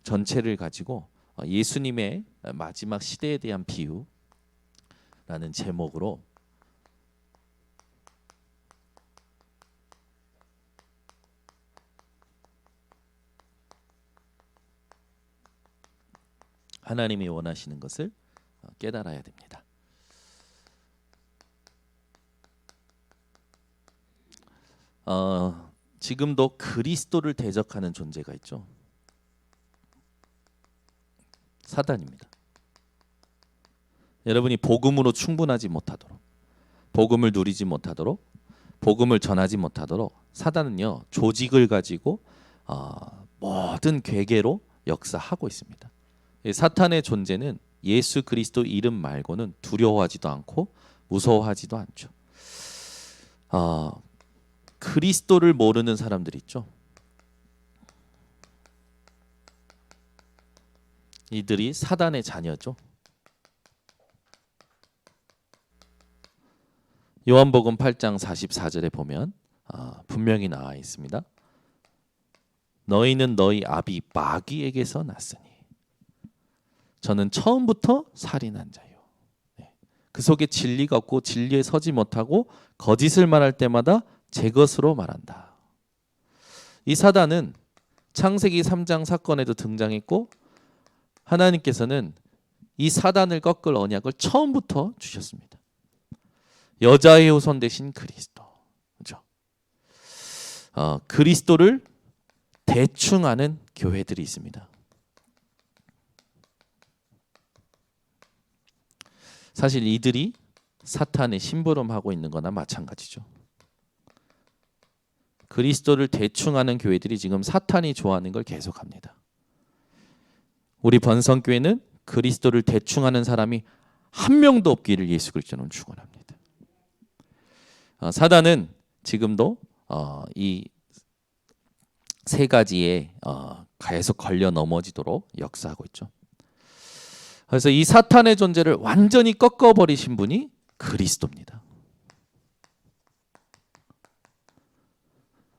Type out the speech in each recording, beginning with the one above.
전체를 가지고 예수님의 마지막 시대에 대한 비유라는 제목으로 하나님이 원하시는 것을 깨달아야 됩니다. 지금도 그리스도를 대적하는 존재가 있죠. 사단입니다. 여러분이 복음으로 충분하지 못하도록, 복음을 누리지 못하도록, 복음을 전하지 못하도록 사단은요 조직을 가지고 모든 괴계로 역사하고 있습니다. 사탄의 존재는 예수 그리스도 이름 말고는 두려워하지도 않고 무서워하지도 않죠. 그리스도를 모르는 사람들 있죠. 이들이 사단의 자녀죠. 요한복음 8장 44절에 보면 분명히 나와 있습니다. 너희는 너희 아비 마귀에게서 났으니 저는 처음부터 살인한 자요. 그 속에 진리가 없고 진리에 서지 못하고 거짓을 말할 때마다 제 것으로 말한다. 이 사단은 창세기 3장 사건에도 등장했고 하나님께서는 이 사단을 꺾을 언약을 처음부터 주셨습니다. 여자의 후손 대신 그리스도. 그렇죠? 그리스도를 대충 아는 교회들이 있습니다. 사실 이들이 사탄의 심부름하고 있는 거나 마찬가지죠. 그리스도를 대충 아는 교회들이 지금 사탄이 좋아하는 걸 계속합니다. 우리 번성교회는 그리스도를 대충 아는 사람이 한 명도 없기를 예수 그리스도는 축원합니다. 사단은 지금도 이 세 가지에 계속 걸려 넘어지도록 역사하고 있죠. 그래서 이 사탄의 존재를 완전히 꺾어버리신 분이 그리스도입니다.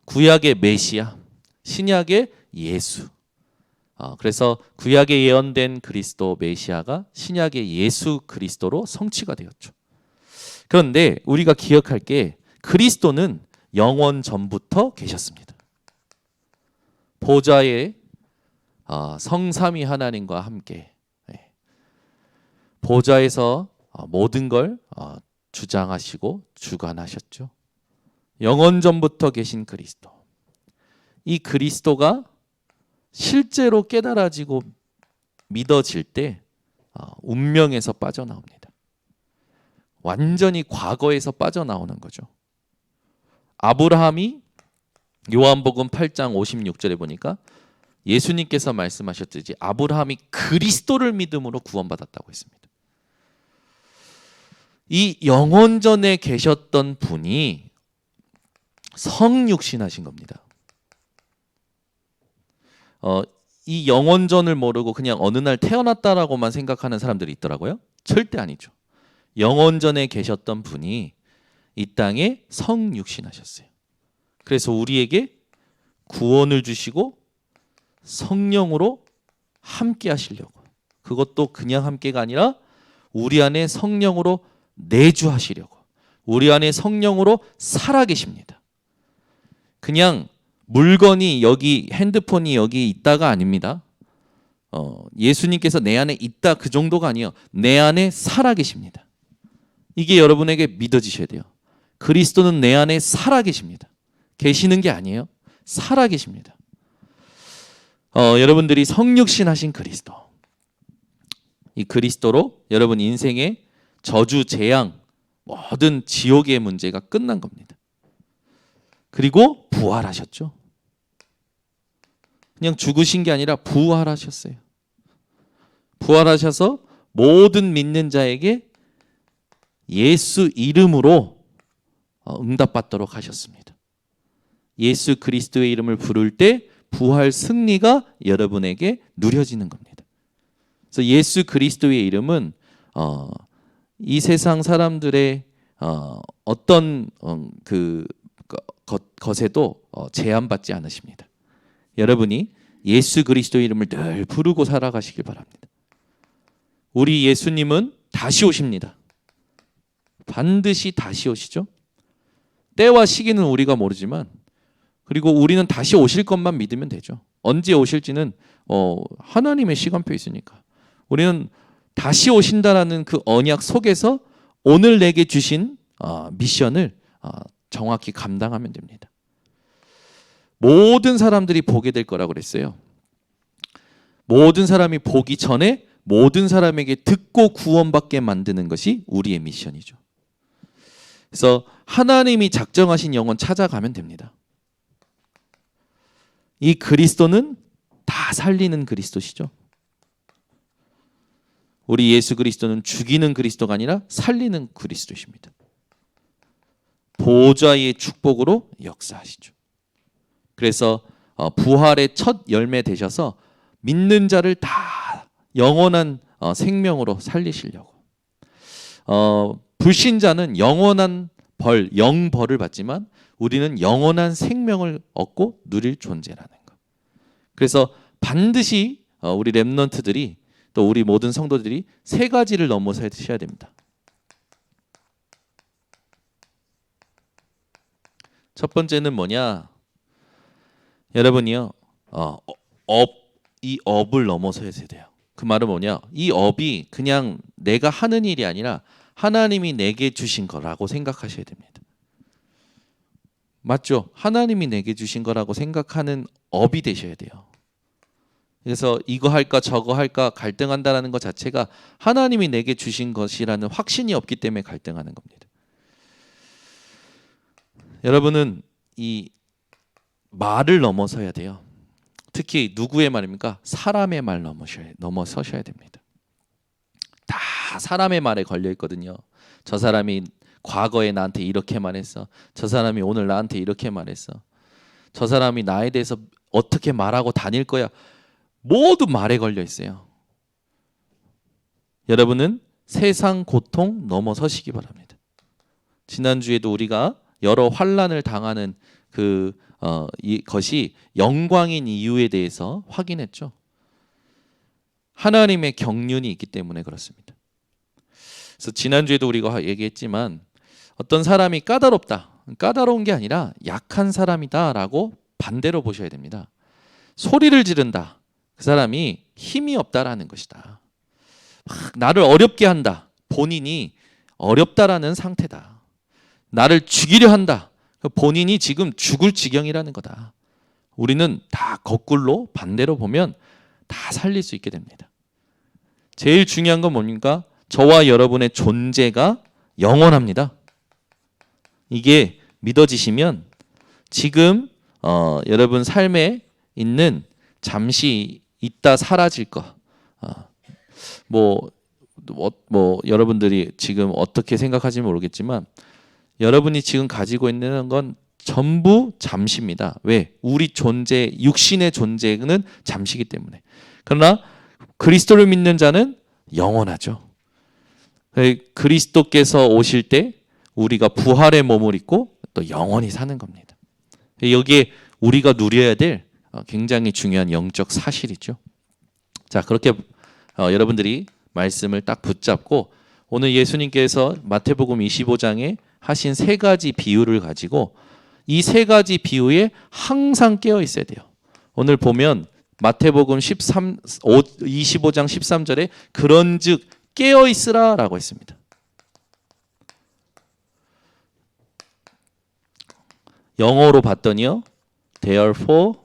구약의 메시아, 신약의 예수. 그래서 구약에 예언된 그리스도 메시아가 신약의 예수 그리스도로 성취가 되었죠. 그런데 우리가 기억할 게 그리스도는 영원 전부터 계셨습니다. 보좌에 성삼위 하나님과 함께 보좌에서 모든 걸 주장하시고 주관하셨죠. 영원 전부터 계신 그리스도. 이 그리스도가 실제로 깨달아지고 믿어질 때 운명에서 빠져나옵니다. 완전히 과거에서 빠져나오는 거죠. 아브라함이 요한복음 8장 56절에 보니까 예수님께서 말씀하셨듯이 아브라함이 그리스도를 믿음으로 구원받았다고 했습니다. 이 영원전에 계셨던 분이 성육신하신 겁니다. 이 영원전을 모르고 그냥 어느 날 태어났다라고만 생각하는 사람들이 있더라고요. 절대 아니죠. 영원전에 계셨던 분이 이 땅에 성육신하셨어요. 그래서 우리에게 구원을 주시고 성령으로 함께 하시려고. 그것도 그냥 함께가 아니라 우리 안에 성령으로 내주하시려고. 우리 안에 성령으로 살아계십니다. 그냥 물건이 여기 핸드폰이 여기 있다가 아닙니다. 예수님께서 내 안에 있다 그 정도가 아니에요. 내 안에 살아계십니다. 이게 여러분에게 믿어지셔야 돼요. 그리스도는 내 안에 살아계십니다. 계시는 게 아니에요. 살아계십니다. 여러분들이 성육신 하신 그리스도. 이 그리스도로 여러분 인생의 저주, 재앙, 모든 지옥의 문제가 끝난 겁니다. 그리고 부활하셨죠. 그냥 죽으신 게 아니라 부활하셨어요. 부활하셔서 모든 믿는 자에게 예수 이름으로 응답받도록 하셨습니다. 예수 그리스도의 이름을 부를 때 부활 승리가 여러분에게 누려지는 겁니다. 그래서 예수 그리스도의 이름은 이 세상 사람들의 어떤 것에도 제한받지 않으십니다. 여러분이 예수 그리스도의 이름을 늘 부르고 살아가시길 바랍니다. 우리 예수님은 다시 오십니다. 반드시 다시 오시죠. 때와 시기는 우리가 모르지만, 그리고 우리는 다시 오실 것만 믿으면 되죠. 언제 오실지는 하나님의 시간표 있으니까. 우리는 다시 오신다라는 그 언약 속에서 오늘 내게 주신 미션을 정확히 감당하면 됩니다. 모든 사람들이 보게 될 거라고 그랬어요. 모든 사람이 보기 전에 모든 사람에게 듣고 구원받게 만드는 것이 우리의 미션이죠. 그래서 하나님이 작정하신 영혼 찾아가면 됩니다. 이 그리스도는 다 살리는 그리스도시죠. 우리 예수 그리스도는 죽이는 그리스도가 아니라 살리는 그리스도십니다. 보좌의 축복으로 역사하시죠. 그래서 부활의 첫 열매 되셔서 믿는 자를 다 영원한 생명으로 살리시려고. 불신자는 영원한 영벌을 받지만 우리는 영원한 생명을 얻고 누릴 존재라는 것. 그래서 반드시 우리 렘넌트들이 또 우리 모든 성도들이 세 가지를 넘어서셔야 됩니다. 첫 번째는 뭐냐? 여러분이요, 이 업을 넘어서야 돼요. 그 말은 뭐냐? 이 업이 그냥 내가 하는 일이 아니라 하나님이 내게 주신 거라고 생각하셔야 됩니다. 맞죠? 하나님이 내게 주신 거라고 생각하는 업이 되셔야 돼요. 그래서 이거 할까 저거 할까 갈등한다는 것 자체가 하나님이 내게 주신 것이라는 확신이 없기 때문에 갈등하는 겁니다. 여러분은 이 말을 넘어서야 돼요. 특히 누구의 말입니까? 사람의 말 넘어서셔야 됩니다. 다 사람의 말에 걸려 있거든요. 저 사람이 과거에 나한테 이렇게 말했어. 저 사람이 오늘 나한테 이렇게 말했어. 저 사람이 나에 대해서 어떻게 말하고 다닐 거야. 모두 말에 걸려 있어요. 여러분은 세상 고통 넘어서시기 바랍니다. 지난주에도 우리가 여러 환난을 당하는 이것이 영광인 이유에 대해서 확인했죠. 하나님의 경륜이 있기 때문에 그렇습니다. 그래서 지난주에도 우리가 얘기했지만 어떤 사람이 까다롭다. 까다로운 게 아니라 약한 사람이다라고 반대로 보셔야 됩니다. 소리를 지른다. 그 사람이 힘이 없다라는 것이다. 막 나를 어렵게 한다. 본인이 어렵다라는 상태다. 나를 죽이려 한다. 본인이 지금 죽을 지경이라는 거다. 우리는 다 거꾸로 반대로 보면 다 살릴 수 있게 됩니다. 제일 중요한 건 뭡니까? 저와 여러분의 존재가 영원합니다. 이게 믿어지시면 지금 여러분 삶에 있는 잠시 있다 사라질 거, 뭐 여러분들이 지금 어떻게 생각하는지 모르겠지만 여러분이 지금 가지고 있는 건 전부 잠시입니다. 왜? 우리 존재, 육신의 존재는 잠시기 때문에. 그러나 그리스도를 믿는 자는 영원하죠. 그리스도께서 오실 때 우리가 부활의 몸을 입고 또 영원히 사는 겁니다. 여기에 우리가 누려야 될 굉장히 중요한 영적 사실이죠. 자, 그렇게 여러분들이 말씀을 딱 붙잡고 오늘 예수님께서 마태복음 25장에 하신 세 가지 비유를 가지고 이 세 가지 비유에 항상 깨어 있어야 돼요. 오늘 보면 마태복음 25장 13절에 그런즉 깨어 있으라라고 했습니다. 영어로 봤더니요. Therefore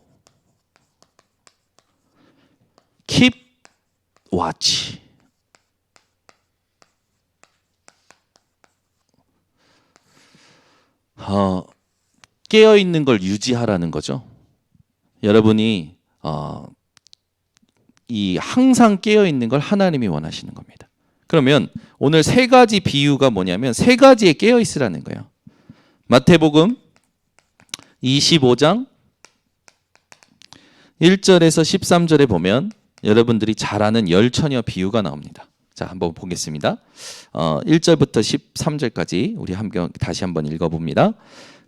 keep watch. 깨어 있는 걸 유지하라는 거죠. 여러분이 이 항상 깨어 있는 걸 하나님이 원하시는 겁니다. 그러면 오늘 세 가지 비유가 뭐냐면 세 가지에 깨어 있으라는 거예요. 마태복음 25장 1절에서 13절에 보면 여러분들이 잘 아는 열처녀 비유가 나옵니다. 자, 한번 보겠습니다. 1절부터 13절까지 우리 다시 한번 읽어봅니다.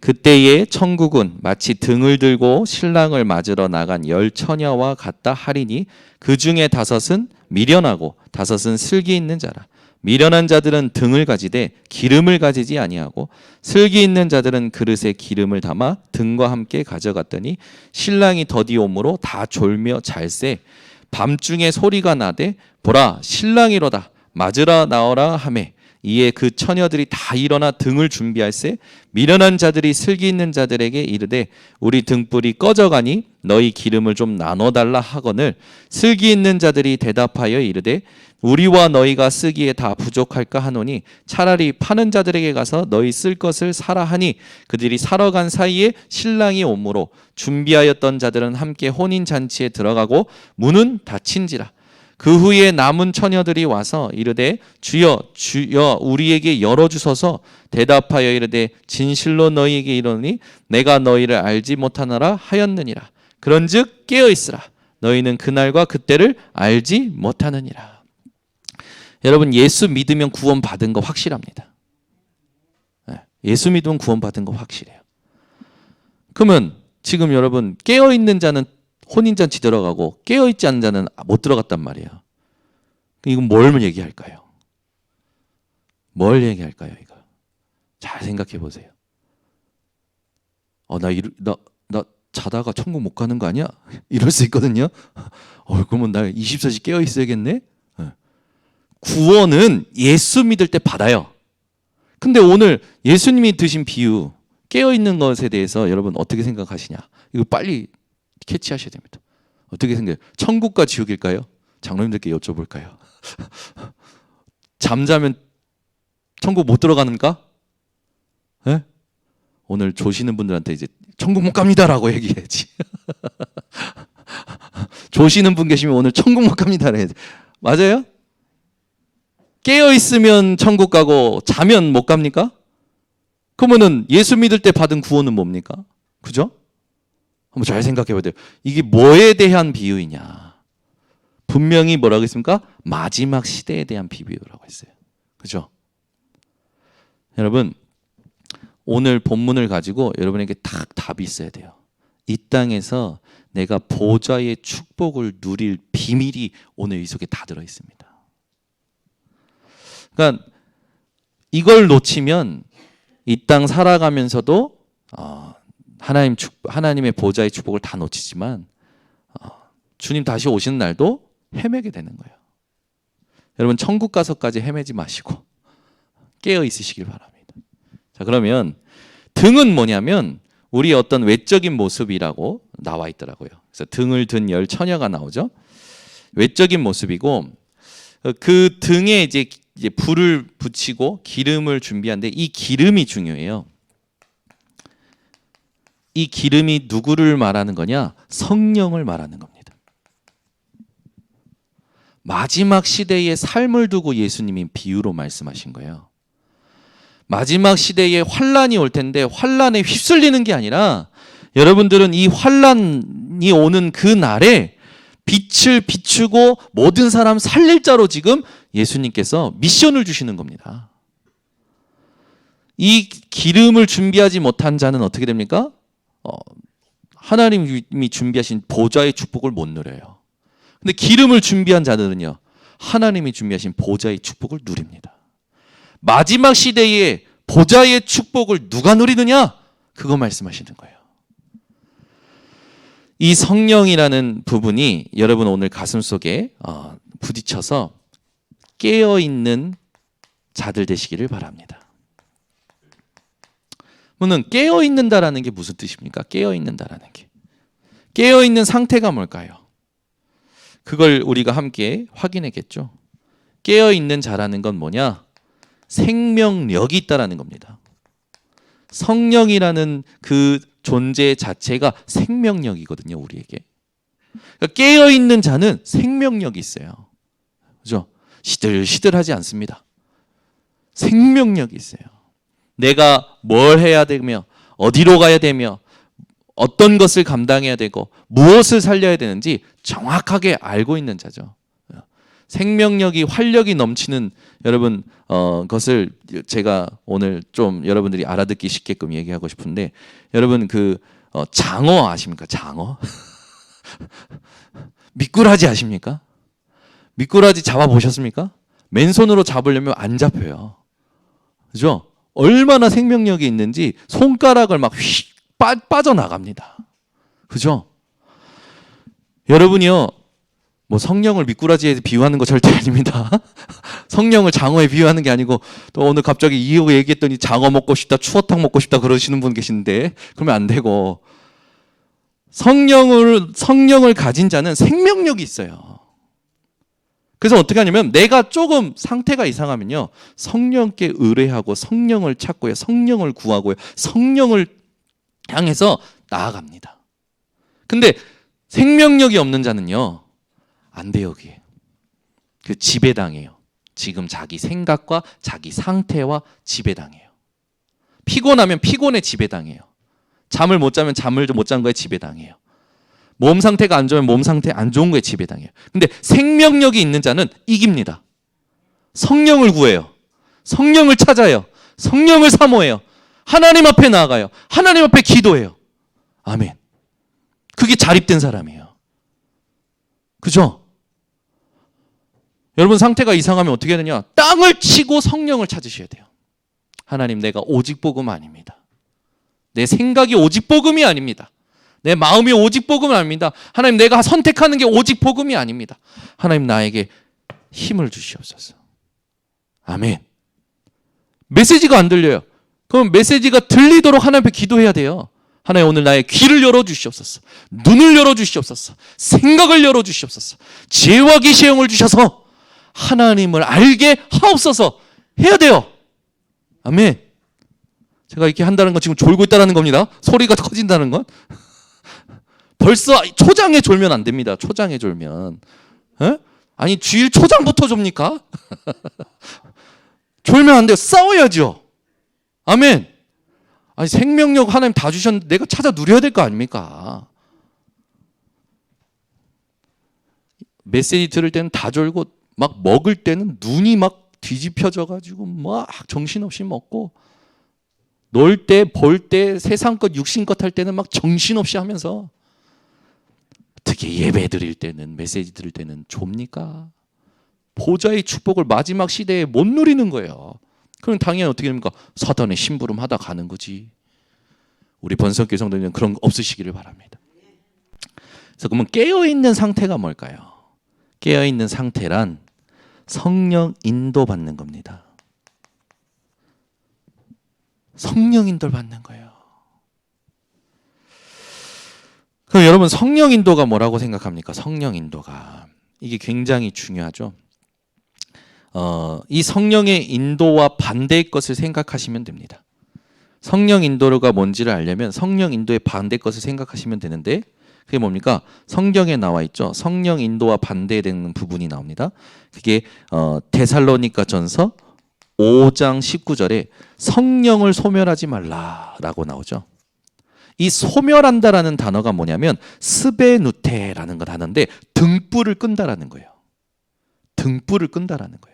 그때의 천국은 마치 등을 들고 신랑을 맞으러 나간 10처녀와 같다 하리니 그 중에 5은 미련하고 5은 슬기 있는 자라. 미련한 자들은 등을 가지되 기름을 가지지 아니하고 슬기 있는 자들은 그릇에 기름을 담아 등과 함께 가져갔더니 신랑이 더디 오므로 다 졸며 잘세. 밤중에 소리가 나되 보라 신랑이로다 맞으러 나오라 하매 이에 그 처녀들이 다 일어나 등을 준비할세. 미련한 자들이 슬기 있는 자들에게 이르되 우리 등불이 꺼져가니 너희 기름을 좀 나눠달라 하거늘 슬기 있는 자들이 대답하여 이르되 우리와 너희가 쓰기에 다 부족할까 하노니 차라리 파는 자들에게 가서 너희 쓸 것을 사라 하니 그들이 사러 간 사이에 신랑이 오므로 준비하였던 자들은 함께 혼인잔치에 들어가고 문은 닫힌지라. 그 후에 남은 처녀들이 와서 이르되 주여 주여 우리에게 열어주소서. 대답하여 이르되 진실로 너희에게 이르노니 내가 너희를 알지 못하노라 하였느니라. 그런즉 깨어있으라. 너희는 그날과 그때를 알지 못하느니라. 여러분 예수 믿으면 구원받은 거 확실합니다. 예수 믿으면 구원받은 거 확실해요. 그러면 지금 여러분 깨어있는 자는 혼인잔치 들어가고 깨어있지 않은 자는 못 들어갔단 말이에요. 이건 뭘 얘기할까요? 뭘 얘기할까요? 이거 잘 생각해 보세요. 나 자다가 천국 못 가는 거 아니야? 이럴 수 있거든요. 그러면 나 24시 깨어 있어야겠네. 구원은 예수 믿을 때 받아요. 근데 오늘 예수님이 드신 비유 깨어 있는 것에 대해서 여러분 어떻게 생각하시냐? 이거 빨리 캐치하셔야 됩니다. 어떻게 생각해요? 천국과 지옥일까요? 장로님들께 여쭤볼까요? 잠자면 천국 못 들어가는가? 네? 오늘 조시는 분들한테 이제 천국 못 갑니다라고 얘기해야지. 조시는 분 계시면 오늘 천국 못 갑니다. 맞아요? 깨어 있으면 천국 가고 자면 못 갑니까? 그러면은 예수 믿을 때 받은 구원은 뭡니까? 그죠? 한번 잘 생각해 봐야 돼요. 이게 뭐에 대한 비유이냐? 분명히 뭐라고 했습니까? 마지막 시대에 대한 비유라고 했어요. 그죠? 여러분 오늘 본문을 가지고 여러분에게 딱 답이 있어야 돼요. 이 땅에서 내가 보좌의 축복을 누릴 비밀이 오늘 이 속에 다 들어 있습니다. 그러니까 이걸 놓치면 이 땅 살아가면서도 하나님의 보좌의 축복을 다 놓치지만 주님 다시 오시는 날도 헤매게 되는 거예요. 여러분 천국 가서까지 헤매지 마시고 깨어 있으시길 바랍니다. 자, 그러면 등은 뭐냐면 우리의 어떤 외적인 모습이라고 나와 있더라고요. 그래서 등을 든 10처녀가 나오죠. 외적인 모습이고 그 등에 이제 불을 붙이고 기름을 준비하는데 이 기름이 중요해요. 이 기름이 누구를 말하는 거냐? 성령을 말하는 겁니다. 마지막 시대의 삶을 두고 예수님이 비유로 말씀하신 거예요. 마지막 시대에 환란이 올 텐데 환란에 휩쓸리는 게 아니라 여러분들은 이 환란이 오는 그 날에 빛을 비추고 모든 사람 살릴 자로 지금 예수님께서 미션을 주시는 겁니다. 이 기름을 준비하지 못한 자는 어떻게 됩니까? 하나님이 준비하신 보좌의 축복을 못 누려요. 근데 기름을 준비한 자들은요, 하나님이 준비하신 보좌의 축복을 누립니다. 마지막 시대에 보좌의 축복을 누가 누리느냐? 그거 말씀하시는 거예요. 이 성령이라는 부분이 여러분 오늘 가슴속에 부딪혀서 깨어있는 자들 되시기를 바랍니다. 물론 깨어있는다라는 게 무슨 뜻입니까? 깨어있는다라는 게. 깨어있는 상태가 뭘까요? 그걸 우리가 함께 확인했겠죠. 깨어있는 자라는 건 뭐냐? 생명력이 있다라는 겁니다. 성령이라는 그 존재 자체가 생명력이거든요, 우리에게. 그러니까 깨어있는 자는 생명력이 있어요. 그죠? 시들시들하지 않습니다. 생명력이 있어요. 내가 뭘 해야 되며 어디로 가야 되며 어떤 것을 감당해야 되고 무엇을 살려야 되는지 정확하게 알고 있는 자죠. 생명력이 활력이 넘치는 여러분 것을 제가 오늘 좀 여러분들이 알아듣기 쉽게끔 얘기하고 싶은데 여러분 그 장어 아십니까? 장어? 미꾸라지 아십니까? 미꾸라지 잡아 보셨습니까? 맨손으로 잡으려면 안 잡혀요. 그죠? 얼마나 생명력이 있는지 손가락을 막 휙 빠져나갑니다. 그죠? 여러분이요, 뭐 성령을 미꾸라지에 비유하는 거 절대 아닙니다. 성령을 장어에 비유하는 게 아니고 또 오늘 갑자기 이거 얘기했더니 장어 먹고 싶다, 추어탕 먹고 싶다 그러시는 분 계신데 그러면 안 되고 성령을 가진 자는 생명력이 있어요. 그래서 어떻게 하냐면 내가 조금 상태가 이상하면요 성령께 의뢰하고 성령을 찾고요 성령을 구하고요 성령을 향해서 나아갑니다. 근데 생명력이 없는 자는요 안 돼요. 그게 그 지배당해요. 지금 자기 생각과 자기 상태와 지배당해요. 피곤하면 피곤에 지배당해요. 잠을 못 자면 잠을 못 잔 거에 지배당해요. 몸 상태가 안 좋으면 몸 상태 안 좋은 거에 지배당해요. 근데 생명력이 있는 자는 이깁니다. 성령을 구해요. 성령을 찾아요. 성령을 사모해요. 하나님 앞에 나아가요. 하나님 앞에 기도해요. 아멘. 그게 자립된 사람이에요. 그죠? 여러분 상태가 이상하면 어떻게 해야 되냐? 땅을 치고 성령을 찾으셔야 돼요. 하나님 내가 오직 복음 아닙니다. 내 생각이 오직 복음이 아닙니다. 내 마음이 오직 복음이 아닙니다. 하나님 내가 선택하는 게 오직 복음이 아닙니다. 하나님 나에게 힘을 주시옵소서. 아멘. 메시지가 안 들려요. 그럼 메시지가 들리도록 하나님 앞에 기도해야 돼요. 하나님 오늘 나의 귀를 열어주시옵소서. 눈을 열어주시옵소서. 생각을 열어주시옵소서. 지혜와 계시의 영을 주셔서 하나님을 알게 하옵소서 해야 돼요. 아멘. 제가 이렇게 한다는 건 지금 졸고 있다는 겁니다. 소리가 커진다는 건. 벌써 초장에 졸면 안 됩니다. 초장에 졸면. 에? 아니 주일 초장부터 줍니까? 졸면 안 돼요. 싸워야죠. 아멘. 아니 생명력 하나님 다 주셨는데 내가 찾아 누려야 될 거 아닙니까? 메시지 들을 때는 다 졸고 막 먹을 때는 눈이 막 뒤집혀져 가지고 막 정신없이 먹고 놀 때, 볼 때, 세상 것, 육신 것 할 때는 막 정신없이 하면서 특히 예배 드릴 때는 메시지 들을 때는 좁니까? 보좌의 축복을 마지막 시대에 못 누리는 거예요. 그럼 당연히 어떻게 됩니까? 사단의 심부름 하다 가는 거지. 우리 번성교회 성도님은 그런 거 없으시기를 바랍니다. 그래서 그러면 깨어있는 상태가 뭘까요? 깨어있는 상태란 성령 인도받는 겁니다. 성령 인도를 받는 거예요. 그럼 여러분 성령 인도가 뭐라고 생각합니까? 성령 인도가 이게 굉장히 중요하죠. 이 성령의 인도와 반대의 것을 생각하시면 됩니다. 성령 인도가 뭔지를 알려면 성령 인도의 반대 것을 생각하시면 되는데 그게 뭡니까? 성경에 나와 있죠. 성령 인도와 반대되는 부분이 나옵니다. 그게 데살로니가전서 5장 19절에 성령을 소멸하지 말라라고 나오죠. 이 소멸한다라는 단어가 뭐냐면 스베누테라는 걸 하는데 등불을 끈다라는 거예요. 등불을 끈다라는 거예요.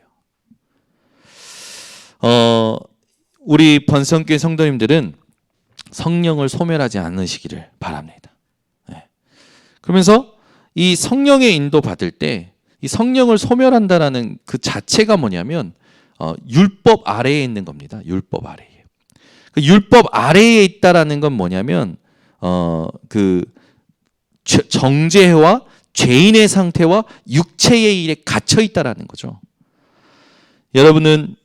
우리 번성교회 성도님들은 성령을 소멸하지 않으시기를 바랍니다. 네. 그러면서 이 성령의 인도 받을 때 이 성령을 소멸한다라는 그 자체가 뭐냐면 율법 아래에 있는 겁니다. 율법 아래에. 그 율법 아래에 있다라는 건 뭐냐면 그 정죄와 죄인의 상태와 육체의 일에 갇혀 있다라는 거죠. 여러분은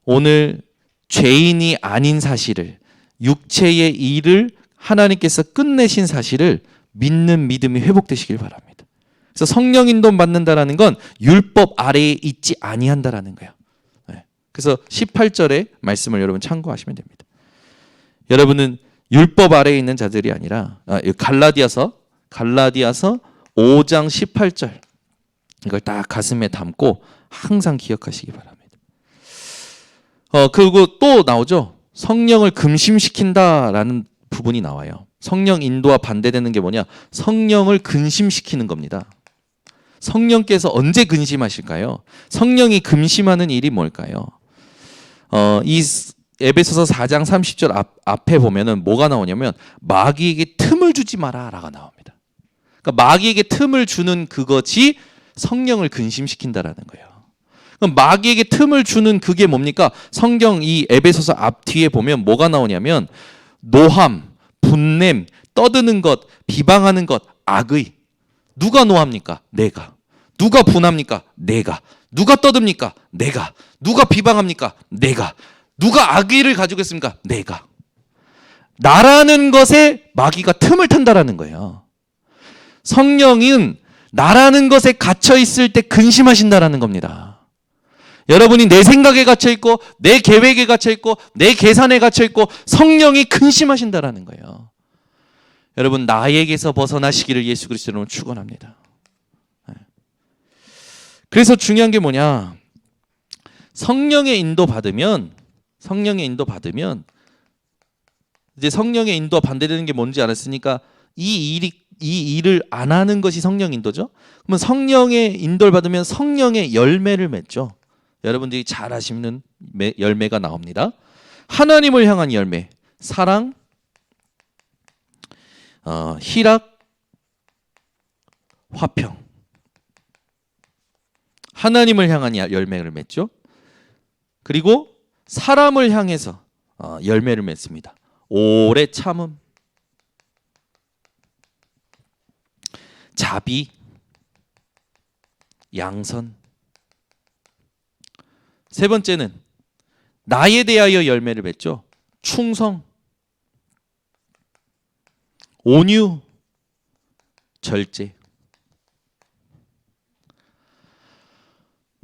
오늘 죄인이 아닌 사실을 육체의 일을 하나님께서 끝내신 사실을 믿는 믿음이 회복되시길 바랍니다. 그래서 성령 인도 받는다라는 건 율법 아래에 있지 아니한다라는 거예요. 그래서 18절의 말씀을 여러분 참고하시면 됩니다. 여러분은 율법 아래에 있는 자들이 아니라 갈라디아서 5장 18절 이걸 딱 가슴에 담고 항상 기억하시기 바랍니다. 그리고 또 나오죠. 성령을 근심시킨다라는 부분이 나와요. 성령 인도와 반대되는 게 뭐냐? 성령을 근심시키는 겁니다. 성령께서 언제 근심하실까요? 성령이 근심하는 일이 뭘까요? 이 에베소서 4장 30절 앞에 보면은 뭐가 나오냐면 마귀에게 틈을 주지 마라라가 나옵니다. 그러니까 마귀에게 틈을 주는 그것이 성령을 근심시킨다라는 거예요. 그럼 마귀에게 틈을 주는 그게 뭡니까? 성경 이 에베소서 앞 뒤에 보면 뭐가 나오냐면 노함, 분냄, 떠드는 것, 비방하는 것, 악의. 누가 노합니까? 내가. 누가 분합니까? 내가. 누가 떠듭니까? 내가. 누가 비방합니까? 내가. 누가 악의를 가지고 있습니까? 내가. 나라는 것에 마귀가 틈을 탄다라는 거예요. 성령은 나라는 것에 갇혀 있을 때 근심하신다라는 겁니다. 여러분이 내 생각에 갇혀 있고 내 계획에 갇혀 있고 내 계산에 갇혀 있고 성령이 근심하신다라는 거예요. 여러분 나에게서 벗어나시기를 예수 그리스도로 축원합니다. 그래서 중요한 게 뭐냐? 성령의 인도 받으면 이제 성령의 인도와 반대되는 게 뭔지 알았으니까 이 일을 안 하는 것이 성령 인도죠. 그러면 성령의 인도를 받으면 성령의 열매를 맺죠. 여러분들이 잘 아시는 열매가 나옵니다. 하나님을 향한 열매, 사랑, 희락, 화평. 하나님을 향한 열매를 맺죠. 그리고 사람을 향해서 열매를 맺습니다. 오래 참음, 자비, 양선. 세 번째는 나에 대하여 열매를 맺죠. 충성, 온유, 절제.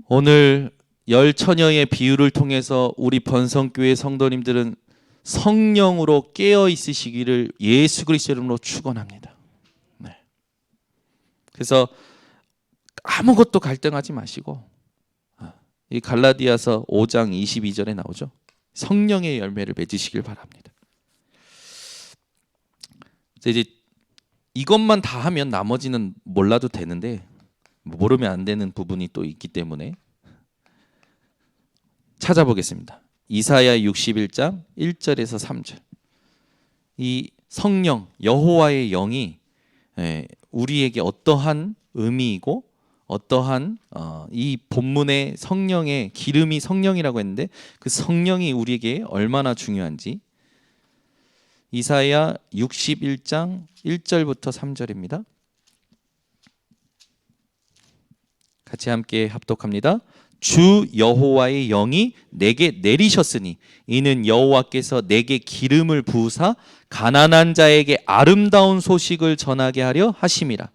오늘 열 처녀의 비유를 통해서 우리 번성교회 성도님들은 성령으로 깨어 있으시기를 예수 그리스도 이름으로 축원합니다. 네. 그래서 아무것도 갈등하지 마시고 이 갈라디아서 5장 22절에 나오죠. 성령의 열매를 맺으시길 바랍니다. 이제 이것만 다 하면 나머지는 몰라도 되는데 모르면 안 되는 부분이 또 있기 때문에 찾아보겠습니다. 이사야 61장 1절에서 3절. 이 성령 여호와의 영이 우리에게 어떠한 의미이고 어떠한 이 본문의 성령의 기름이 성령이라고 했는데 그 성령이 우리에게 얼마나 중요한지 이사야 61장 1절부터 3절입니다. 같이 함께 합독합니다. 주 여호와의 영이 내게 내리셨으니 이는 여호와께서 내게 기름을 부으사 가난한 자에게 아름다운 소식을 전하게 하려 하심이라.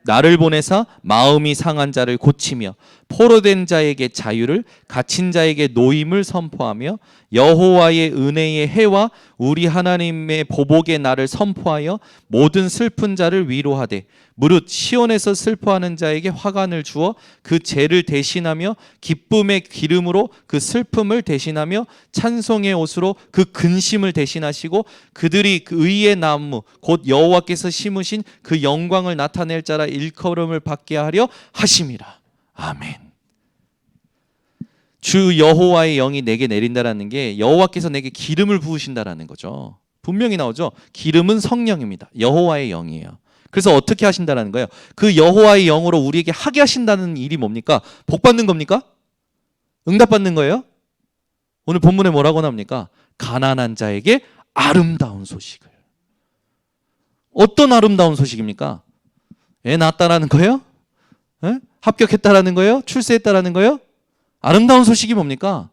나를 보내사 마음이 상한 자를 고치며 포로된 자에게 자유를 갇힌 자에게 노임을 선포하며 여호와의 은혜의 해와 우리 하나님의 보복의 날을 선포하여 모든 슬픈 자를 위로하되 무릇 시온에서 슬퍼하는 자에게 화관을 주어 그 죄를 대신하며 기쁨의 기름으로 그 슬픔을 대신하며 찬송의 옷으로 그 근심을 대신하시고 그들이 그 의의 나무 곧 여호와께서 심으신 그 영광을 나타낼 자라 일컬음을 받게 하려 하심이라. 아멘. 주 여호와의 영이 내게 내린다라는 게 여호와께서 내게 기름을 부으신다라는 거죠. 분명히 나오죠. 기름은 성령입니다. 여호와의 영이에요. 그래서 어떻게 하신다라는 거예요? 그 여호와의 영으로 우리에게 하게 하신다는 일이 뭡니까? 복 받는 겁니까? 응답 받는 거예요? 오늘 본문에 뭐라고 나옵니까? 가난한 자에게 아름다운 소식을. 어떤 아름다운 소식입니까? 애 낳았다라는 거예요? 에? 합격했다라는 거예요? 출세했다라는 거예요? 아름다운 소식이 뭡니까?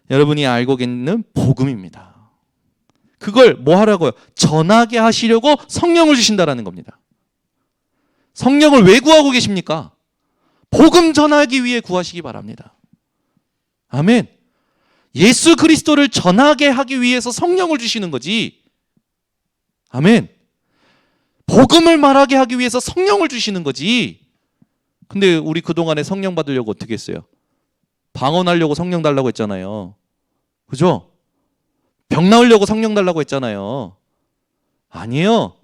여러분이 알고 있는 복음입니다. 그걸 뭐 하라고요? 전하게 하시려고 성령을 주신다라는 겁니다. 성령을 왜 구하고 계십니까? 복음 전하기 위해 구하시기 바랍니다. 아멘. 예수 그리스도를 전하게 하기 위해서 성령을 주시는 거지. 아멘. 복음을 말하게 하기 위해서 성령을 주시는 거지. 근데 우리 그동안에 성령 받으려고 어떻게 했어요? 방언하려고 성령 달라고 했잖아요. 그죠? 병 나으려고 성령 달라고 했잖아요. 아니에요.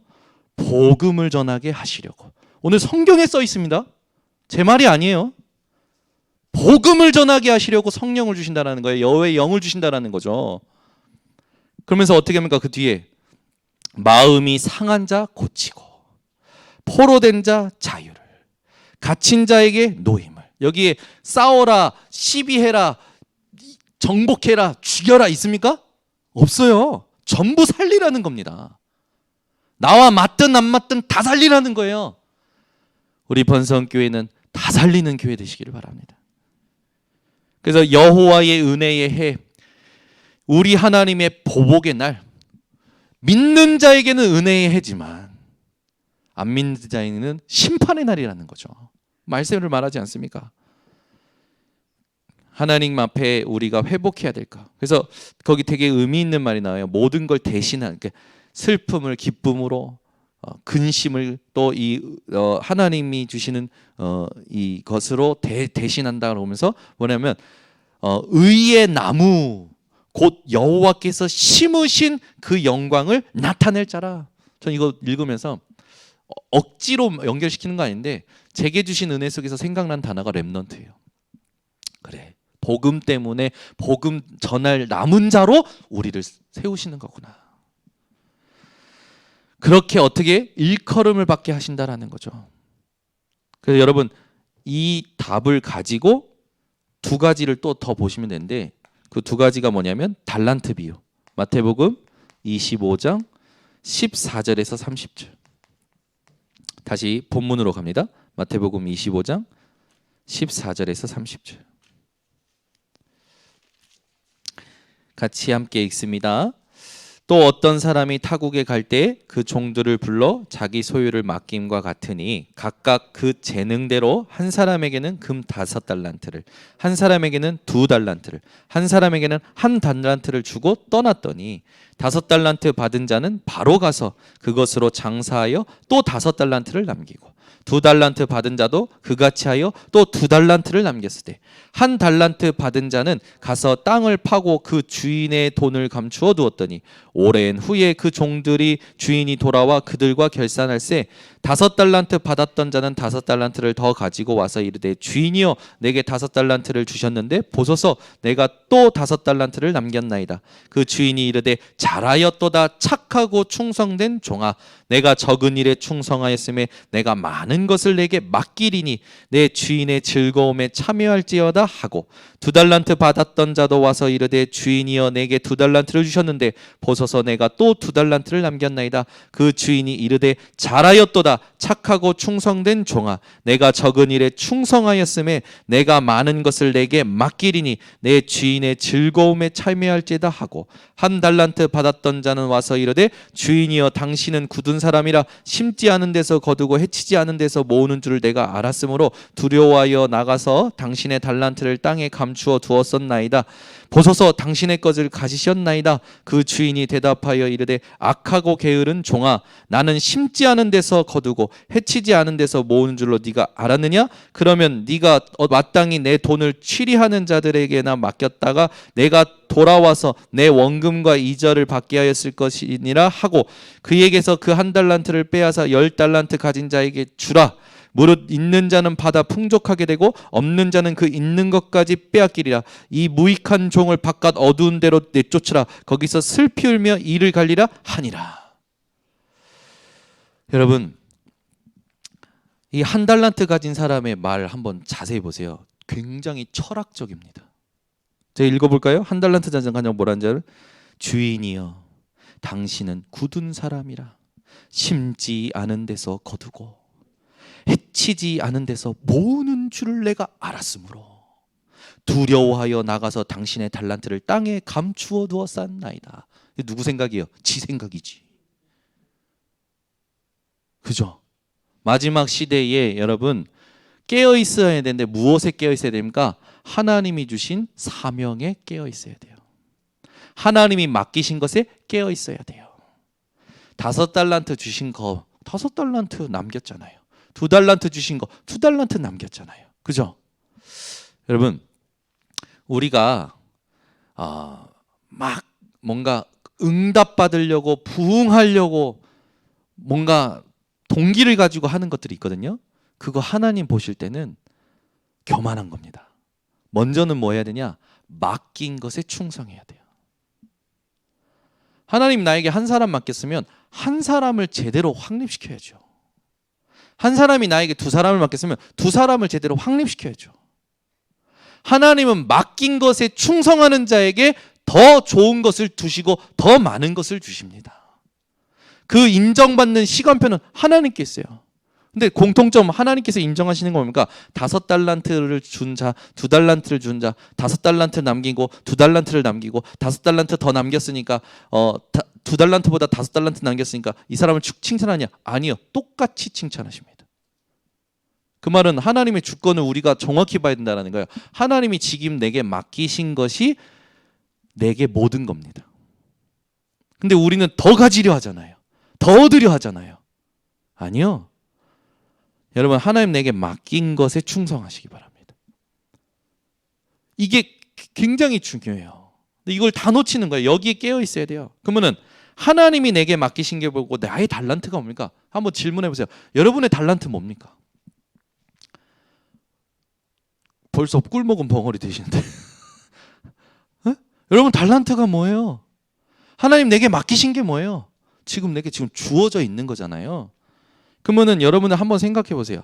복음을 전하게 하시려고. 오늘 성경에 써 있습니다. 제 말이 아니에요. 복음을 전하게 하시려고 성령을 주신다는 거예요. 여호와의 영을 주신다는 거죠. 그러면서 어떻게 합니까? 그 뒤에 마음이 상한 자 고치고 포로된 자 자유를, 갇힌 자에게 노임을. 여기에 싸워라, 시비해라, 정복해라, 죽여라 있습니까? 없어요. 전부 살리라는 겁니다. 나와 맞든 안 맞든 다 살리라는 거예요. 우리 번성교회는 다 살리는 교회 되시기를 바랍니다. 그래서 여호와의 은혜의 해, 우리 하나님의 보복의 날, 믿는 자에게는 은혜의 해지만 안 믿는 자에게는 심판의 날이라는 거죠. 말씀을 말하지 않습니까? 하나님 앞에 우리가 회복해야 될까? 그래서 거기 되게 의미 있는 말이 나와요. 모든 걸 대신한, 그러니까 슬픔을 기쁨으로, 근심을 또 이 하나님이 주시는 이것으로 대신한다 그러면서 뭐냐면 의의 나무 곧 여호와께서 심으신 그 영광을 나타낼 자라. 전 이거 읽으면서 억지로 연결시키는 거 아닌데 제게 주신 은혜 속에서 생각난 단어가 렘넌트예요. 그래, 복음 때문에 복음 전할 남은 자로 우리를 세우시는 거구나. 그렇게 어떻게 일컬음을 받게 하신다라는 거죠. 그래서 여러분 이 답을 가지고 두 가지를 또 더 보시면 되는데 그 두 가지가 뭐냐면 달란트 비유. 마태복음 25장 14절에서 30절. 다시 본문으로 갑니다. 마태복음 25장 14절에서 30절. 같이 함께 읽습니다. 또 어떤 사람이 타국에 갈 때 그 종들을 불러 자기 소유를 맡김과 같으니 각각 그 재능대로 한 사람에게는 금 5달란트를, 한 사람에게는 2달란트를, 한 사람에게는 1달란트를 주고 떠났더니 5달란트 받은 자는 바로 가서 그것으로 장사하여 또 5달란트를 남기고 2달란트 받은 자도 그같이 하여 또 2달란트를 남겼으되 1달란트 받은 자는 가서 땅을 파고 그 주인의 돈을 감추어 두었더니 오랜 후에 그 종들이 주인이 돌아와 그들과 결산할세 5달란트 받았던 자는 5달란트를 더 가지고 와서 이르되 주인이여 내게 5달란트를 주셨는데 보소서 내가 또 5달란트를 남겼나이다. 그 주인이 이르되 잘하였도다 착하고 충성된 종아 내가 적은 일에 충성하였음에 내가 많은 것을 내게 맡기리니 내 주인의 즐거움에 참여할지어다 하고 2달란트 받았던 자도 와서 이르되 주인이여 내게 2달란트를 주셨는데 보소서 내가 또 2달란트를 남겼나이다. 그 주인이 이르되 잘하였도다 착하고 충성된 종아 내가 적은 일에 충성하였음에 내가 많은 것을 내게 맡기리니 내 주인의 즐거움에 참여할지다 하고 1달란트 받았던 자는 와서 이르되 주인이여 당신은 굳은 사람이라 심지 않은 데서 거두고 해치지 않은 데서 모으는 줄을 내가 알았으므로 두려워하여 나가서 당신의 달란트를 땅에 감추어 두었었나이다. 보소서 당신의 것을 가지셨나이다. 그 주인이 대답하여 이르되 악하고 게으른 종아 나는 심지 않은 데서 거두고 해치지 않은 데서 모으는 줄로 네가 알았느냐? 그러면 네가 마땅히 내 돈을 취리하는 자들에게나 맡겼다가 내가 돌아와서 내 원금과 이자를 받게 하였을 것이니라 하고 그에게서 그 1달란트를 빼앗아 10달란트 가진 자에게 주라. 무릇 있는 자는 받아 풍족하게 되고 없는 자는 그 있는 것까지 빼앗기리라. 이 무익한 종을 바깥 어두운 데로 내쫓으라. 거기서 슬피 울며 이를 갈리라 하니라. 여러분 이 1달란트 가진 사람의 말 한번 자세히 보세요. 굉장히 철학적입니다. 제가 읽어볼까요? 1달란트 가진 사람 뭐라는 줄? 주인이여 당신은 굳은 사람이라 심지 않은 데서 거두고 해치지 않은 데서 모으는 줄을 내가 알았으므로 두려워하여 나가서 당신의 달란트를 땅에 감추어 두었사나이다. 누구 생각이에요? 지 생각이지. 그죠? 마지막 시대에 여러분 깨어 있어야 되는데 무엇에 깨어 있어야 됩니까? 하나님이 주신 사명에 깨어 있어야 돼요. 하나님이 맡기신 것에 깨어 있어야 돼요. 5달란트 주신 거 5달란트 남겼잖아요. 2달란트 주신 거 2달란트 남겼잖아요. 그죠? 여러분 우리가 막 뭔가 응답받으려고 부응하려고 뭔가 동기를 가지고 하는 것들이 있거든요. 그거 하나님 보실 때는 교만한 겁니다. 먼저는 뭐 해야 되냐? 맡긴 것에 충성해야 돼요. 하나님 나에게 한 사람 맡겼으면 한 사람을 제대로 확립시켜야죠. 한 사람이 나에게 두 사람을 맡겼으면 두 사람을 제대로 확립시켜야죠. 하나님은 맡긴 것에 충성하는 자에게 더 좋은 것을 두시고 더 많은 것을 주십니다. 그 인정받는 시간표는 하나님께 있어요. 근데 공통점 하나님께서 인정하시는 건 뭡니까? 5달란트를 준 자, 2달란트를 준 자, 5달란트 남기고 2달란트를 남기고 5달란트 더 남겼으니까 2달란트보다 5달란트 남겼으니까 이 사람을 칭찬하냐? 아니요. 똑같이 칭찬하십니다. 그 말은 하나님의 주권을 우리가 정확히 봐야 된다는 거예요. 하나님이 지금 내게 맡기신 것이 내게 모든 겁니다. 근데 우리는 더 가지려 하잖아요. 더 얻으려 하잖아요. 아니요. 여러분 하나님 내게 맡긴 것에 충성하시기 바랍니다. 이게 굉장히 중요해요. 근데 이걸 다 놓치는 거예요. 여기에 깨어 있어야 돼요. 그러면은 하나님이 내게 맡기신 게 뭐고 나의 달란트가 뭡니까? 한번 질문해 보세요. 여러분의 달란트 뭡니까? 벌써 꿀 먹은 벙어리 되시는데 여러분 달란트가 뭐예요? 하나님 내게 맡기신 게 뭐예요? 내게 주어져 있는 거잖아요. 그러면은 여러분은 한번 생각해 보세요.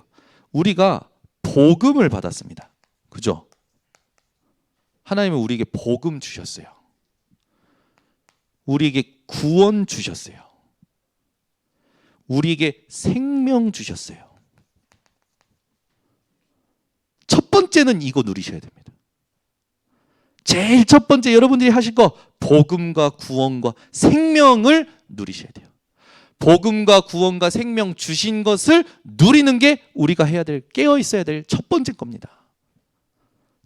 우리가 복음을 받았습니다. 그죠? 하나님은 우리에게 복음 주셨어요. 우리에게 구원 주셨어요. 우리에게 생명 주셨어요. 첫 번째는 이거 누리셔야 됩니다. 제일 첫 번째 여러분들이 하실 거 복음과 구원과 생명을 누리셔야 돼요. 복음과 구원과 생명 주신 것을 누리는 게 우리가 해야 될, 깨어 있어야 될 첫 번째 겁니다.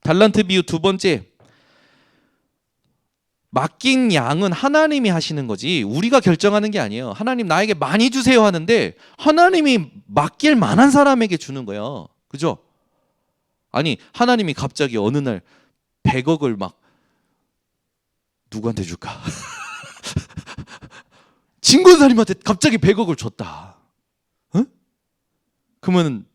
달란트 비유 두 번째, 맡긴 양은 하나님이 하시는 거지 우리가 결정하는 게 아니에요. 하나님 나에게 많이 주세요 하는데 하나님이 맡길 만한 사람에게 주는 거예요. 그죠? 아니 하나님이 갑자기 어느 날 100억을 막 누구한테 줄까? 진권사님한테 갑자기 100억을 줬다. 응? 그러면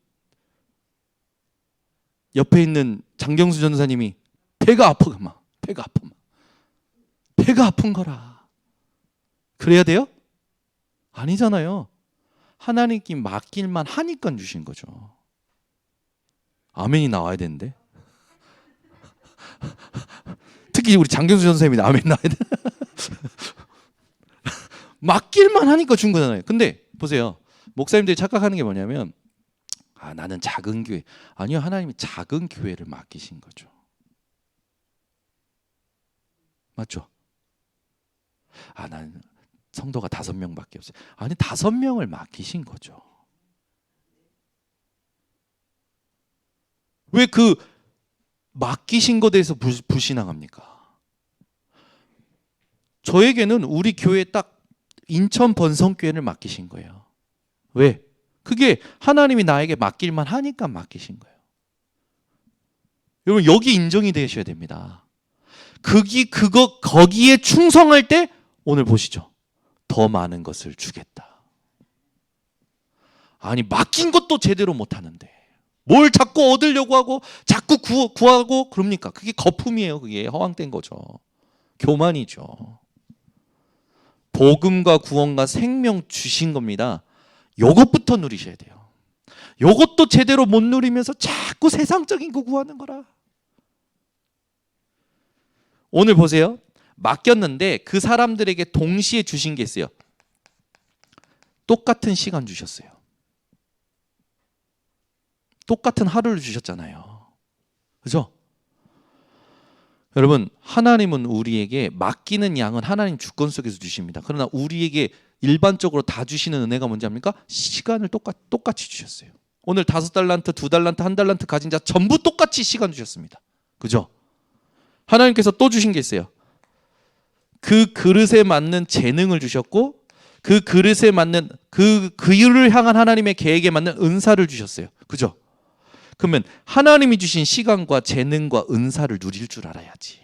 옆에 있는 장경수 전사님이 배가 아프고 막 배가 아픈 거라. 그래야 돼요? 아니잖아요. 하나님께 맡길만 하니까 주신 거죠. 아멘이 나와야 되는데. 특히 우리 장경수 전사님이 아멘 나와야 돼. 맡길만 하니까 준 거잖아요. 근데 보세요. 목사님들이 착각하는 게 뭐냐면 나는 작은 교회. 아니요. 하나님이 작은 교회를 맡기신 거죠. 맞죠? 나는 성도가 5명밖에 없어요. 아니 5명을 맡기신 거죠. 왜 그 맡기신 것에 대해서 불신앙합니까? 저에게는 우리 교회 딱 인천 번성교회를 맡기신 거예요. 왜? 그게 하나님이 나에게 맡길만 하니까 맡기신 거예요. 여러분 여기 인정이 되셔야 됩니다. 거기에 충성할 때 오늘 보시죠. 더 많은 것을 주겠다. 아니 맡긴 것도 제대로 못하는데 뭘 자꾸 얻으려고 하고 자꾸 구하고 그럽니까? 그게 거품이에요. 그게 허황된 거죠. 교만이죠. 복음과 구원과 생명 주신 겁니다. 요것부터 누리셔야 돼요. 요것도 제대로 못 누리면서 자꾸 세상적인 거 구하는 거라. 오늘 보세요. 맡겼는데 그 사람들에게 동시에 주신 게 있어요. 똑같은 시간 주셨어요. 똑같은 하루를 주셨잖아요. 그죠? 여러분 하나님은 우리에게 맡기는 양은 하나님 주권 속에서 주십니다. 그러나 우리에게 일반적으로 다 주시는 은혜가 뭔지 압니까? 시간을 똑같이 주셨어요. 오늘 5달란트, 2달란트, 1달란트 가진 자 전부 똑같이 시간 주셨습니다. 그죠? 하나님께서 또 주신 게 있어요. 그 그릇에 맞는 재능을 주셨고 그 그릇에 맞는 그 일을 향한 하나님의 계획에 맞는 은사를 주셨어요. 그죠? 그러면 하나님이 주신 시간과 재능과 은사를 누릴 줄 알아야지.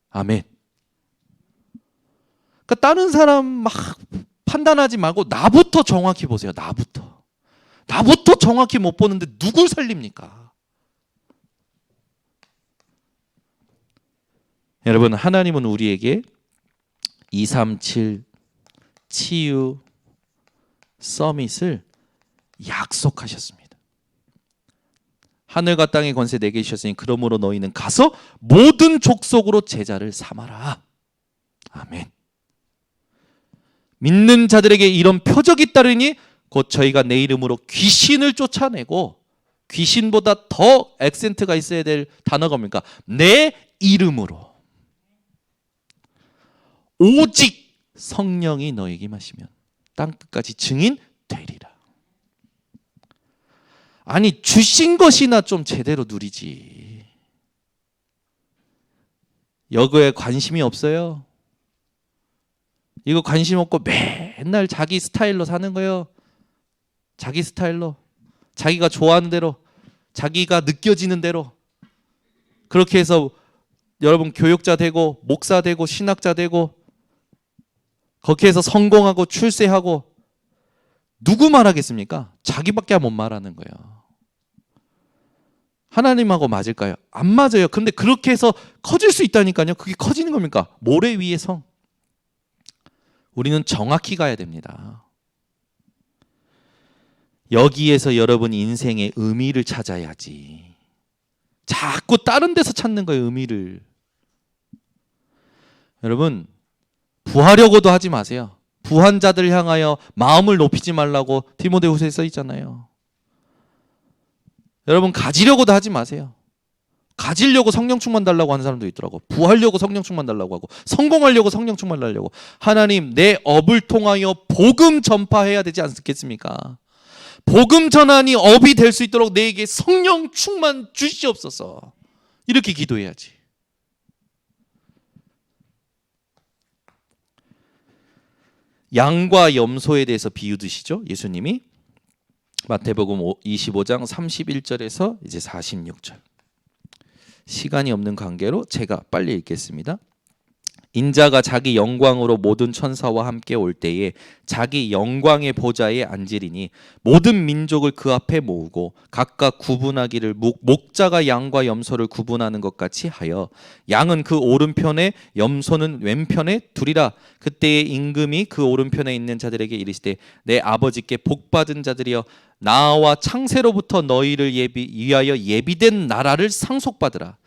아멘. 그러니까 다른 사람 막 판단하지 말고 나부터 정확히 보세요. 나부터 정확히 못 보는데 누굴 살립니까? 여러분, 하나님은 우리에게 237 치유 서밋을 약속하셨습니다. 하늘과 땅의 권세 내게 주셨으니 그러므로 너희는 가서 모든 족속으로 제자를 삼아라. 아멘. 믿는 자들에게 이런 표적이 따르니 곧 저희가 내 이름으로 귀신을 쫓아내고, 귀신보다 더 액센트가 있어야 될 단어가 뭡니까? 내 이름으로. 오직 성령이 너에게 임하시면 땅끝까지 증인 되리라. 아니, 주신 것이나 좀 제대로 누리지. 여거에 관심이 없어요. 이거 관심 없고 맨날 자기 스타일로 사는 거예요. 자기 스타일로, 자기가 좋아하는 대로, 자기가 느껴지는 대로. 그렇게 해서 여러분 교육자 되고 목사 되고 신학자 되고 그렇게 해서 성공하고 출세하고, 누구 말하겠습니까? 자기밖에 못 말하는 거예요. 하나님하고 맞을까요? 안 맞아요. 근데 그렇게 해서 커질 수 있다니까요. 그게 커지는 겁니까? 모래 위의 성. 우리는 정확히 가야 됩니다. 여기에서 여러분 인생의 의미를 찾아야지. 자꾸 다른 데서 찾는 거예요, 의미를. 여러분, 부하려고도 하지 마세요. 부한 자들 향하여 마음을 높이지 말라고 디모데후서에 써 있잖아요. 여러분, 가지려고도 하지 마세요. 가지려고 성령 충만 달라고 하는 사람도 있더라고. 부하려고 성령 충만 달라고 하고, 성공하려고 성령 충만 달라고. 하나님, 내 업을 통하여 복음 전파해야 되지 않겠습니까? 복음 전환이 업이 될 수 있도록 내게 성령 충만 주시옵소서. 이렇게 기도해야지. 양과 염소에 대해서 비유 드시죠, 예수님이. 마태복음 25장 31절에서 이제 46절. 시간이 없는 관계로 제가 빨리 읽겠습니다. 인자가 자기 영광으로 모든 천사와 함께 올 때에 자기 영광의 보좌에 앉으리니 모든 민족을 그 앞에 모으고 각각 구분하기를 목자가 양과 염소를 구분하는 것 같이 하여 양은 그 오른편에 염소는 왼편에 두리라. 그때의 임금이 그 오른편에 있는 자들에게 이르시되 내 아버지께 복받은 자들이여 나와 창세로부터 너희를 위하여 예비된 나라를 상속받으라.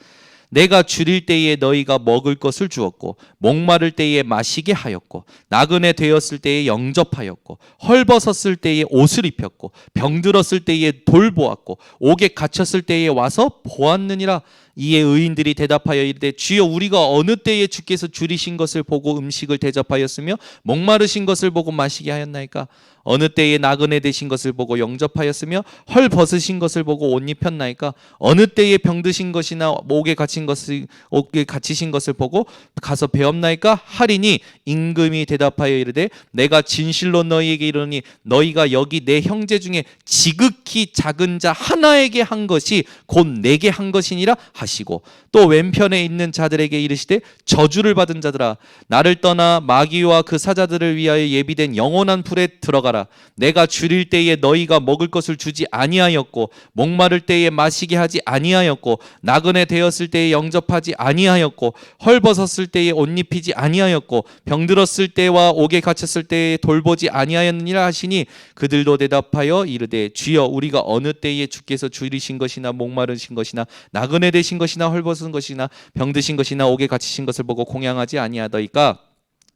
내가 줄일 때에 너희가 먹을 것을 주었고 목마를 때에 마시게 하였고 나그네 되었을 때에 영접하였고 헐벗었을 때에 옷을 입혔고 병들었을 때에 돌보았고 옥에 갇혔을 때에 와서 보았느니라. 이에 의인들이 대답하여 이르되 주여 우리가 어느 때에 주께서 줄이신 것을 보고 음식을 대접하였으며 목마르신 것을 보고 마시게 하였나이까? 어느 때에 나그네 되신 것을 보고 영접하였으며 헐 벗으신 것을 보고 옷 입혔나이까? 어느 때에 병드신 것이나 옥에 갇히신 것을 보고 가서 배웠나이까? 하리니 임금이 대답하여 이르되 내가 진실로 너희에게 이르노니 너희가 여기 내 형제 중에 지극히 작은 자 하나에게 한 것이 곧 내게 한 것이니라 하시고 또 왼편에 있는 자들에게 이르시되 저주를 받은 자들아 나를 떠나 마귀와 그 사자들을 위하여 예비된 영원한 불에 들어가라. 내가 줄일 때에 너희가 먹을 것을 주지 아니하였고 목마를 때에 마시게 하지 아니하였고 나그네 되었을 때에 영접하지 아니하였고 헐벗었을 때에 옷 입히지 아니하였고 병들었을 때와 옥에 갇혔을 때에 돌보지 아니하였느니라 하시니 그들도 대답하여 이르되 주여 우리가 어느 때에 주께서 줄이신 것이나 목마르신 것이나 나그네 되신 것이나 헐벗은 것이나 병드신 것이나 옥에 갇히신 것을 보고 공양하지 아니하더이까?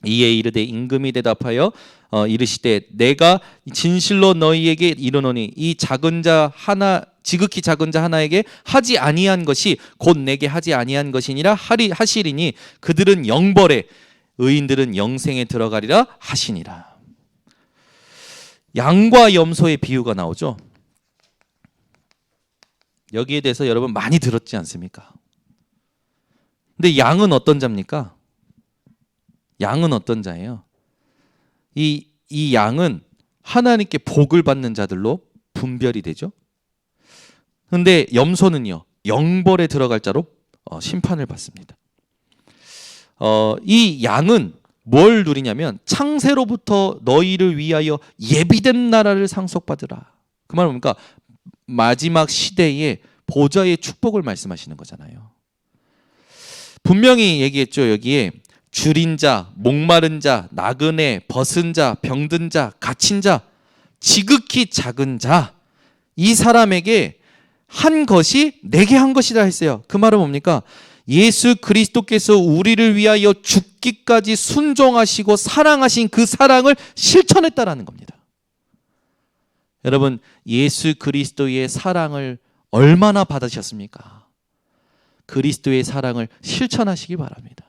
이에 이르되 임금이 대답하여 이르시되 내가 진실로 너희에게 이르노니 이 작은 자 하나 지극히 작은 자 하나에게 하지 아니한 것이 곧 내게 하지 아니한 것이니라 하시리니 그들은 영벌에 의인들은 영생에 들어가리라 하시니라. 양과 염소의 비유가 나오죠. 여기에 대해서 여러분 많이 들었지 않습니까? 근데 양은 어떤 자입니까? 양은 어떤 자예요? 이 양은 하나님께 복을 받는 자들로 분별이 되죠. 그런데 염소는요 영벌에 들어갈 자로 심판을 받습니다. 이 양은 뭘 누리냐면 창세로부터 너희를 위하여 예비된 나라를 상속받으라. 그 말은 뭡니까? 마지막 시대에 보좌의 축복을 말씀하시는 거잖아요. 분명히 얘기했죠. 여기에 줄인 자, 목마른 자, 나그네, 벗은 자, 병든 자, 갇힌 자, 지극히 작은 자, 이 사람에게 한 것이 내게 한 것이다 했어요. 그 말은 뭡니까? 예수 그리스도께서 우리를 위하여 죽기까지 순종하시고 사랑하신 그 사랑을 실천했다라는 겁니다. 여러분, 예수 그리스도의 사랑을 얼마나 받으셨습니까? 그리스도의 사랑을 실천하시기 바랍니다.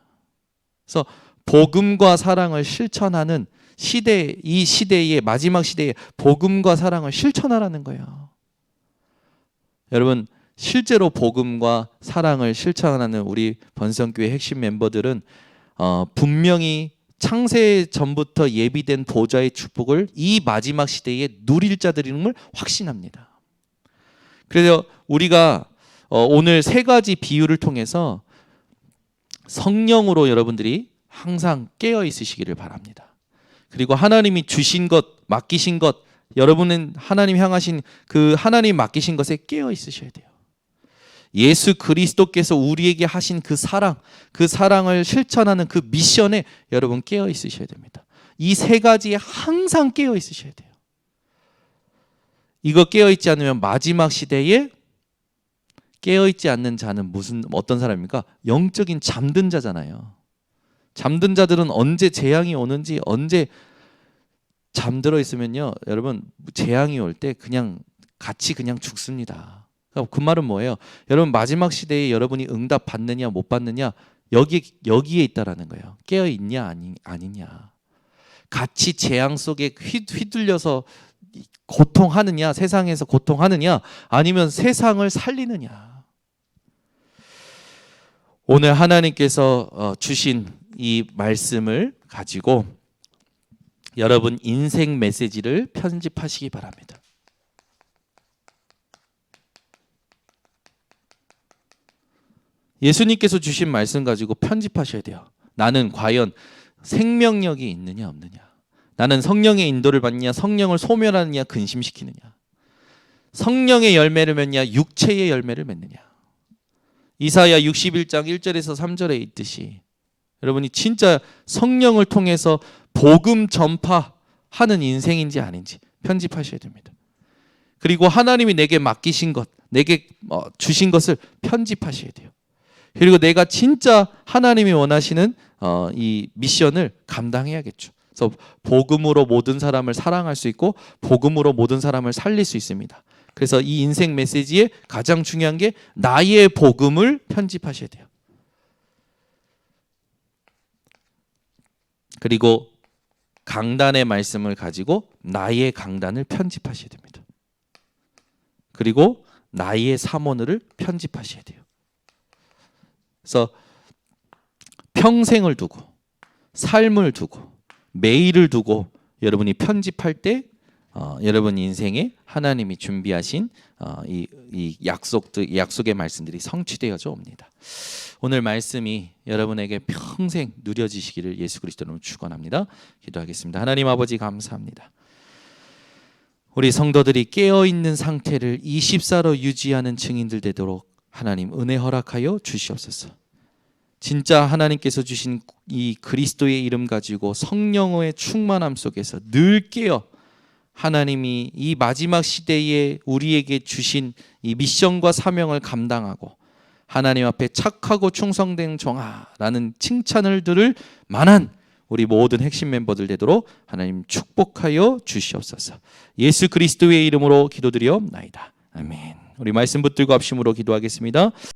그래서 복음과 사랑을 실천하는 시대, 이 시대의 마지막 시대에 복음과 사랑을 실천하라는 거예요. 여러분, 실제로 복음과 사랑을 실천하는 우리 번성교회 핵심 멤버들은 분명히 창세 전부터 예비된 보좌의 축복을 이 마지막 시대에 누릴 자들임을 확신합니다. 그래서 우리가 오늘 세 가지 비유를 통해서 성령으로 여러분들이 항상 깨어 있으시기를 바랍니다. 그리고 하나님이 주신 것, 맡기신 것, 여러분은 하나님 향하신 그 하나님 맡기신 것에 깨어 있으셔야 돼요. 예수 그리스도께서 우리에게 하신 그 사랑을 실천하는 그 미션에 여러분 깨어 있으셔야 됩니다. 이 세 가지에 항상 깨어 있으셔야 돼요. 이거 깨어 있지 않으면 마지막 시대에 깨어 있지 않는 자는 어떤 사람입니까? 영적인 잠든 자잖아요. 잠든 자들은 언제 재앙이 오는지, 언제 잠들어 있으면요, 여러분 재앙이 올 때 그냥 같이 그냥 죽습니다. 그 말은 뭐예요? 여러분 마지막 시대에 여러분이 응답 받느냐 못 받느냐 여기에 있다라는 거예요. 깨어 있냐 아니냐. 같이 재앙 속에 휘둘려서 고통하느냐, 세상에서 고통하느냐, 아니면 세상을 살리느냐. 오늘 하나님께서 주신 이 말씀을 가지고 여러분 인생 메시지를 편집하시기 바랍니다. 예수님께서 주신 말씀 가지고 편집하셔야 돼요. 나는 과연 생명력이 있느냐 없느냐. 나는 성령의 인도를 받느냐, 성령을 소멸하느냐, 근심시키느냐. 성령의 열매를 맺느냐, 육체의 열매를 맺느냐. 이사야 61장 1절에서 3절에 있듯이 여러분이 진짜 성령을 통해서 복음 전파하는 인생인지 아닌지 편집하셔야 됩니다. 그리고 하나님이 내게 맡기신 것, 내게 주신 것을 편집하셔야 돼요. 그리고 내가 진짜 하나님이 원하시는 이 미션을 감당해야겠죠. 그래서 복음으로 모든 사람을 사랑할 수 있고 복음으로 모든 사람을 살릴 수 있습니다. 그래서 이 인생 메시지의 가장 중요한 게 나의 복음을 편집하셔야 돼요. 그리고 강단의 말씀을 가지고 나의 강단을 편집하셔야 됩니다. 그리고 나의 사모늘을 편집하셔야 돼요. 그래서 평생을 두고 삶을 두고 매일을 두고 여러분이 편집할 때 여러분 인생에 하나님이 준비하신 이 약속의 말씀들이 성취되어져 옵니다. 오늘 말씀이 여러분에게 평생 누려지시기를 예수 그리스도로 축원합니다. 기도하겠습니다. 하나님 아버지 감사합니다. 우리 성도들이 깨어있는 상태를 24로 유지하는 증인들 되도록 하나님 은혜 허락하여 주시옵소서. 진짜 하나님께서 주신 이 그리스도의 이름 가지고 성령의 충만함 속에서 늘 깨어 하나님이 이 마지막 시대에 우리에게 주신 이 미션과 사명을 감당하고 하나님 앞에 착하고 충성된 종아라는 칭찬을 들을 만한 우리 모든 핵심 멤버들 되도록 하나님 축복하여 주시옵소서. 예수 그리스도의 이름으로 기도드리옵나이다. 아멘. 우리 말씀 붙들고 합심으로 기도하겠습니다.